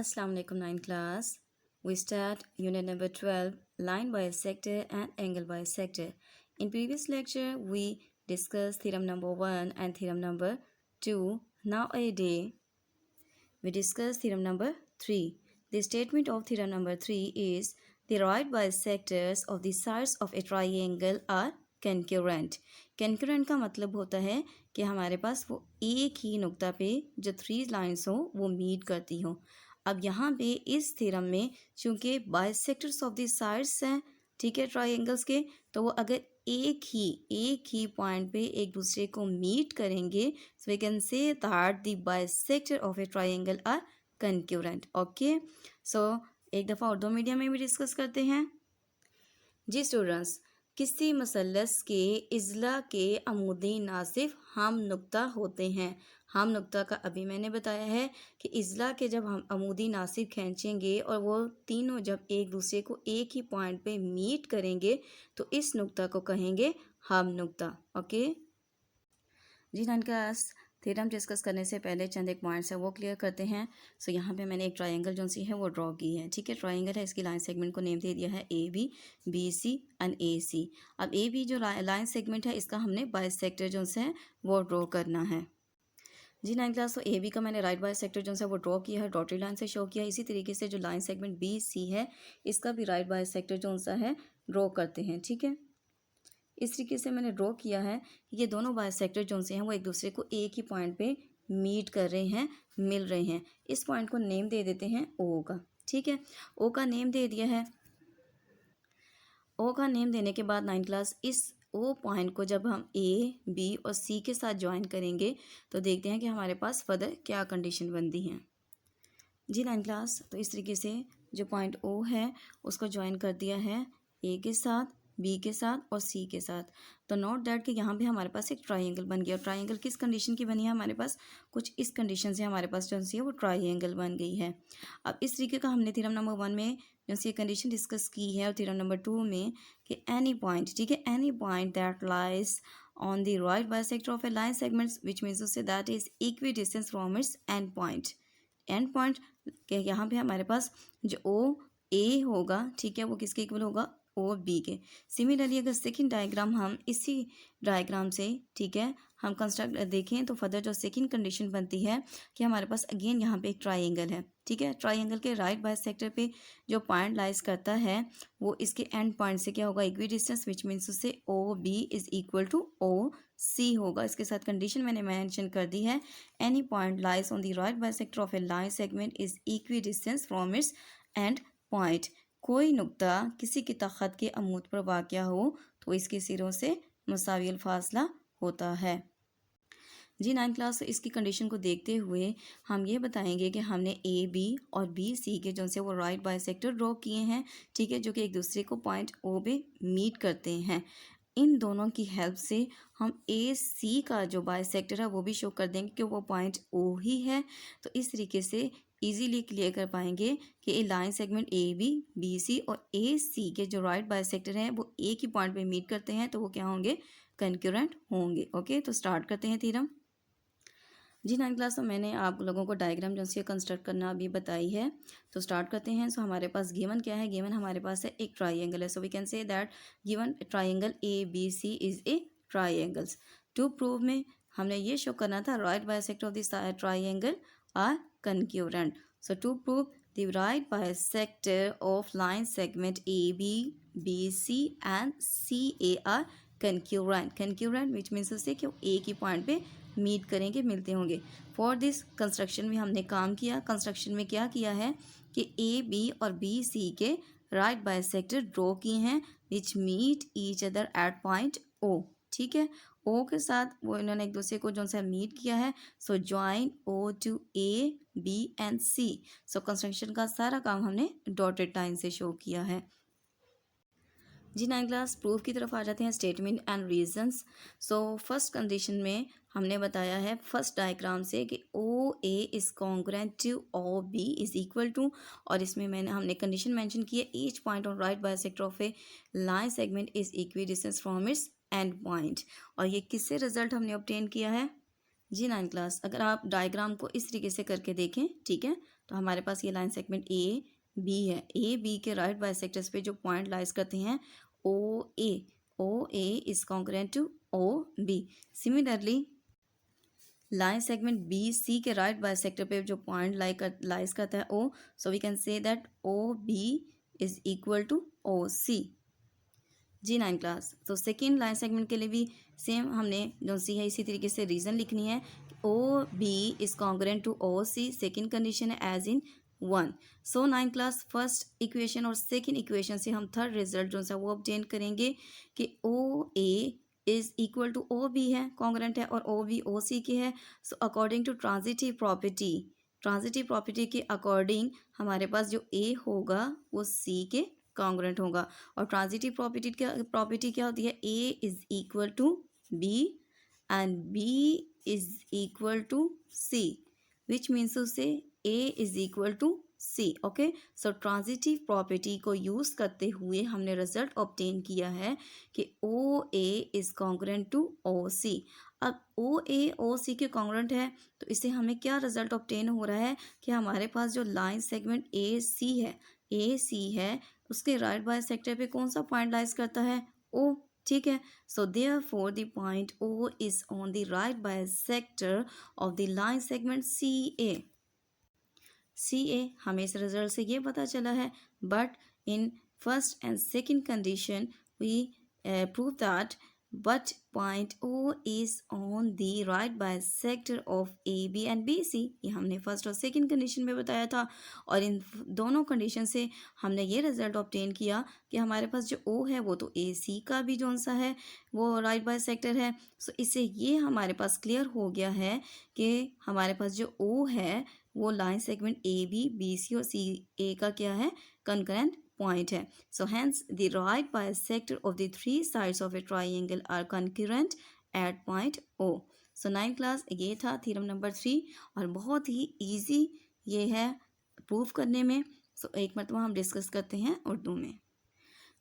Assalamu alaikum 9th class. We start unit number 12, line bisector and angle bisector. In previous lecture, we discussed theorem number 1 and theorem number 2. Nowadays, we discuss theorem number 3. The statement of theorem number 3 is the right bisectors of the sides of a triangle are concurrent. Concurrent का मतलब होता है कि हमारे पास वो एक ही नुक्ता पे जो 3 लाइन्स हो वो मीट करती हो। अब यहाँ पे इस थ्योरम में चूंकि बाइसेक्टर्स ऑफ द साइड्स हैं, ठीक है, ट्राइंगल्स के, तो वो अगर एक ही पॉइंट पे एक दूसरे को मीट करेंगे, so we can say that the bisector of a triangle are concurrent. Okay, so एक दफ़ा उर्दू मीडियम में भी डिस्कस करते हैं जी स्टूडेंट्स। किसी मसलस के इज़ला के अमूदी नासिफ हम नुक्ता होते हैं। हम नुक्ता का अभी मैंने बताया है कि इज़ला के जब हम अमूदी नासिफ खींचेंगे और वो तीनों जब एक दूसरे को एक ही पॉइंट पे मीट करेंगे तो इस नुक्ता को कहेंगे हम नुक्ता। ओके जी क्लास, थ्योरम डिस्कस करने से पहले चंद एक पॉइंट्स है वो क्लियर करते हैं। सो यहाँ पे मैंने एक ट्रायंगल जो सी है वो ड्रॉ की है, ठीक है। ट्रायंगल है, इसकी लाइन सेगमेंट को नेम दे दिया है ए बी सी एंड ए सी। अब ए बी जो लाइन सेगमेंट है इसका हमने बाइसेक्टर जो है वो ड्रॉ करना है जी 9th क्लास। तो ए बी का मैंने राइट बाइसेक्टर जो है वो ड्रॉ किया है, डॉटेड लाइन से शो किया है। इसी तरीके से जो लाइन सेगमेंट बी सी है इसका भी राइट बाइसेक्टर जो सा है ड्रॉ करते हैं, ठीक है। इस तरीके से मैंने ड्रॉ किया है कि ये दोनों बाइसेक्टर जो से हैं वो एक दूसरे को एक ही पॉइंट पे मीट कर रहे हैं, मिल रहे हैं। इस पॉइंट को नेम दे देते हैं ओ का, ठीक है। ओ का नेम दे दिया है। ओ का नेम देने के बाद 9th क्लास इस ओ पॉइंट को जब हम ए बी और सी के साथ ज्वाइन करेंगे तो देखते हैं कि हमारे पास फर्दर क्या कंडीशन बनती हैं जी 9th क्लास। तो इस तरीके से जो पॉइंट ओ है उसको ज्वाइन कर दिया है ए के साथ, बी के साथ और सी के साथ। तो नोट दैट कि यहाँ पे हमारे पास एक ट्राइंगल बन गया। ट्राइंगल किस कंडीशन की बनी है हमारे पास, कुछ इस कंडीशन से हमारे पास जो सी है वो ट्राइंगल बन गई है। अब इस तरीके का हमने थ्योरम नंबर 1 में जो सी कंडीशन डिस्कस की है और थ्योरम नंबर 2 में कि एनी पॉइंट, ठीक है, any point that lies on the right bisector of a line segments which means to say that is equi distance from its end point. End point के यहाँ पे हमारे पास जो ओ ए होगा, ठीक है, वो किसके इक्वल होगा, ओ बी के। सिमिलरली अगर सेकंड डायग्राम हम इसी डायग्राम से, ठीक है, हम कंस्ट्रक्ट देखें तो फर्दर जो सेकंड कंडीशन बनती है कि हमारे पास अगेन यहाँ पे एक ट्राइंगल है, ठीक है। ट्राइंगल के राइट बाइसेक्टर पे जो पॉइंट लाइज करता है वो इसके एंड पॉइंट से क्या होगा, इक्वी डिस्टेंस, विच मीन्स उससे O B is equal to O C होगा। इसके साथ कंडीशन मैंने मेंशन कर दी है, any point lies on the right bisector of a line segment is equi distance from its end point. कोई नुक्ता किसी की तख़त के अमूद पर वाक़या हो तो इसके सिरों से मुसाविल फासला होता है जी 9th क्लास। इसकी कंडीशन को देखते हुए हम ये बताएंगे कि हमने ए बी और बी सी के जो से वो राइट बाइसेक्टर ड्रॉ किए हैं, ठीक है, जो कि एक दूसरे को पॉइंट ओ पे मीट करते हैं। इन दोनों की हेल्प से हम ए सी का जो बाइसेक्टर है वो भी शो कर देंगे कि वो पॉइंट ओ ही है। तो इस तरीके से इजीली क्लियर कर पाएंगे कि ये line segment A B B C और ए सी के जो राइट बाइसेक्टर हैं वो एक ही पॉइंट पे मीट करते हैं तो वो क्या होंगे, कंक्यूरेंट होंगे। ओके, तो स्टार्ट करते हैं थ्योरम जी 9th क्लास। तो मैंने आप लोगों को डायग्राम जो सी कंस्ट्रक्ट करना अभी बताई है, तो स्टार्ट करते हैं। सो हमारे पास गिवन क्या है, गिवन हमारे पास है एक ट्राइंगल है। So we can say that given triangle A B C is a triangles. To prove में हमने ये शो करना था right bisector of this triangle are concurrent. So to prove the right bisector of line segment AB, BC and CA are concurrent. Concurrent which means से कि एक ही point पे meet करेंगे, मिलते होंगे। फॉर दिस कंस्ट्रक्शन में हमने काम किया। कंस्ट्रक्शन में क्या किया है कि ए बी और बी सी के राइट बाइसेक्टर ड्रॉ किए हैं which meet each other at point O, ठीक है। ओ के साथ वो इन्होंने एक दूसरे को जो सा मीट किया है। So join O to A B and C. So construction का सारा काम हमने डॉटेड लाइन से शो किया है जी 9th क्लास। प्रूफ की तरफ आ जाते हैं, statement and reasons. So first condition में हमने बताया है फर्स्ट डायग्राम से कि O A is congruent to O B is equal to, और इसमें हमने कंडीशन मेंशन की है each point on right bisector of a line segment is equi distance from its end point. और ये किससे रिजल्ट हमने ऑब्टेन किया है, जी 9 क्लास, अगर आप डायग्राम को इस तरीके से करके देखें, ठीक है, तो हमारे पास ये लाइन सेगमेंट ए बी है। ए बी के राइट बाइसेक्टर्स पे जो पॉइंट लाइज करते हैं O A is congruent to O B. Similarly line segment B C के राइट बाइसेक्टर पे जो पॉइंट लाइज करता है O, so we can say that O B is equal to O C. जी 9 class, तो second line segment के लिए भी सेम हमने जो सी है इसी तरीके से रीजन लिखनी है। O B is congruent to O C, second condition है as in 1। So 9 class, first equation और सेकेंड इक्वेशन से हम थर्ड रिजल्ट जो है वो ऑब्टेन करेंगे कि O A is equal to O B है, कॉन्ग्रुएंट है, और ओ बी ओ सी के है। So according to transitive property के अकॉर्डिंग हमारे पास जो ए होगा वो सी के कॉन्ग्रुएंट होगा। और ट्रांजिटिव प्रॉपर्टी क्या होती है? A is equal to B and B is equal to C, which means to say A is equal to C. Okay, so transitive property को यूज करते हुए हमने रिजल्ट ऑब्टेन किया है कि O A is congruent to O C. अब O ए ओ C के congruent है तो इससे हमें क्या रिजल्ट ऑब्टेन हो रहा है कि हमारे पास जो लाइन सेगमेंट ए सी है उसके राइट बाइसेक्टर पे कौन सा पॉइंट लाइज करता है? ओ, ठीक है। So therefore the point O is on the right bisector of the line segment C A. हमें इस रिजल्ट से ये पता चला है, but in first and second condition we prove that but point O is on the right bisector of AB and BC। ये हमने first और सेकंड कंडीशन में बताया था, और इन दोनों कंडीशन से हमने ये रिजल्ट ऑब्टेन किया कि हमारे पास जो O है वो तो AC का भी जौन सा है वो राइट बाइसेक्टर है। सो इससे ये हमारे पास क्लियर हो गया है कि हमारे पास जो O है वो लाइन सेगमेंट AB BC और CA का क्या है? कंकरेंट पॉइंट है। So hence the right bisector of the three sides of a triangle are concurrent at point O. So 9 class, ये था थ्योरम नंबर 3 और बहुत ही इजी ये है प्रूव करने में। सो एक मरतबा हम डिस्कस करते हैं उर्दू में।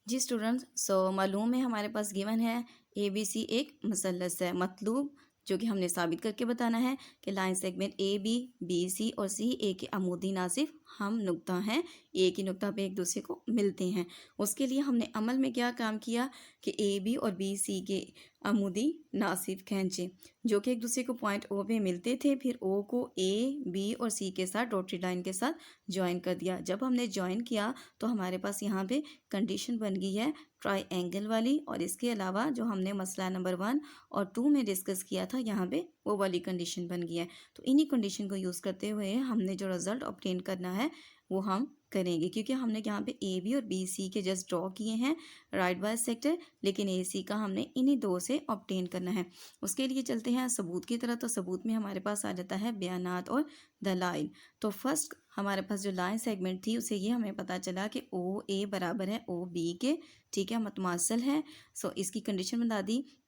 जी स्टूडेंट्स, सो मालूम है हमारे पास गिवन है ABC एक मुसल्लस है, मतलब जो कि हमने साबित करके बताना है कि लाइन सेगमेंट AB BC और CA के अमूदी नासिफ हम नुक्ता हैं, एक ही नुक्ता पे एक दूसरे को मिलते हैं। उसके लिए हमने अमल में क्या काम किया कि AB और BC के अमूदी नासिफ खींचे जो कि एक दूसरे को पॉइंट O पे मिलते थे, फिर O को A B और C के साथ डॉटेड लाइन के साथ ज्वाइन कर दिया। जब हमने ज्वाइन किया तो हमारे पास यहाँ पे कंडीशन बन गई है ट्राइएंगल वाली, और इसके अलावा जो हमने मसला नंबर 1 और 2 में डिस्कस किया था यहाँ पे वो वाली कंडीशन बन गई है। तो इन्हीं कंडीशन को यूज़ करते हुए हमने जो रिज़ल्ट ऑब्टेन करना है वो हम करेंगे, क्योंकि हमने यहाँ पे ए बी और बी सी के जस्ट ड्रॉ किए हैं राइट बाइसेक्टर, लेकिन ए सी का हमने इन्हीं दो से ऑब्टेन करना है। उसके लिए चलते हैं सबूत की तरफ। तो सबूत में हमारे पास आ जाता है बयानात और दलाइल। तो फर्स्ट हमारे पास जो लाइन सेगमेंट थी उसे ये हमें पता चला कि ओ ए बराबर है ओ बी के, ठीक है, मतमासल है। सो इसकी कंडीशन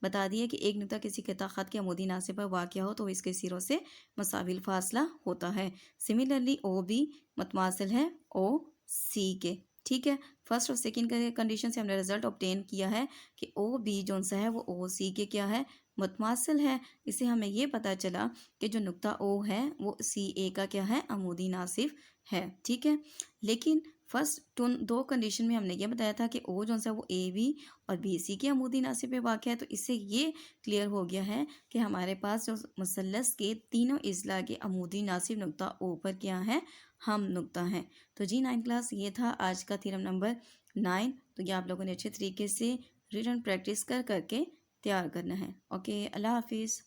बता दी है कि एक नुक्ता किसी क़िता ख़त के अमूदी नासिब पर वाक़या हो तो इसके सिरों से मसाविल फासला होता है। सिमिलरली ओ बी मतमासल है ओ सी के, ठीक है। फर्स्ट और सेकंड कंडीशन से हमने रिजल्ट ऑब्टेन किया है कि ओ बी जो सा है वो ओ सी के क्या है? मुतमासिल है। इससे हमें ये पता चला कि जो नुक्ता ओ है वो सी ए का क्या है? अमूदी नासिफ है, ठीक है। लेकिन फर्स्ट दो कंडीशन में हमने ये बताया था कि ओ जो सा वो ए बी और बी सी के अमूदी नासिब पे वाक़ है, तो इससे ये क्लियर हो गया है कि हमारे पास जो मुसल्लस के तीनों इज़ला के अमूदी नासिब नुक्ता ओ पर क्या है? हम नुक्ता हैं। तो जी 9 क्लास, ये था आज का थ्योरम नंबर 9। तो ये आप लोगों ने अच्छे तरीके से रिटन प्रैक्टिस करके तैयार करना है। ओके, अल्लाह हाफिज़।